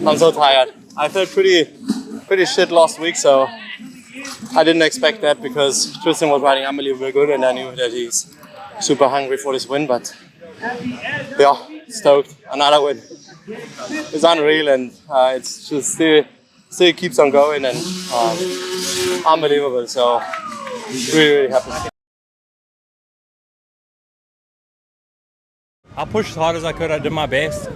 I'm so tired. I felt pretty shit last week, so I didn't expect that because Tristan was riding unbelievably good, and I knew that he's super hungry for this win. But yeah, stoked. Another win. It's unreal, and it's just still keeps on going, and unbelievable. So really happy. I pushed as hard as I could. I did my best.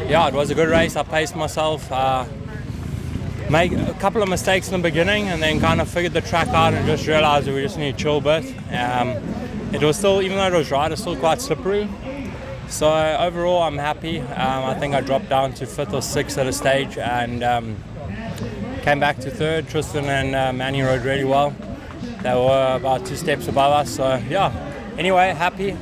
Yeah, it was a good race. I paced myself. Made a couple of mistakes in the beginning, and then kind of figured the track out and just realised that we just need to chill a bit. it was still, even though it was dry, it was still quite slippery. So overall, I'm happy. I think I dropped down to 5th or 6th at a stage and came back to 3rd. Tristan and Manny rode really well. They were about 2 steps above us. So yeah, anyway, happy.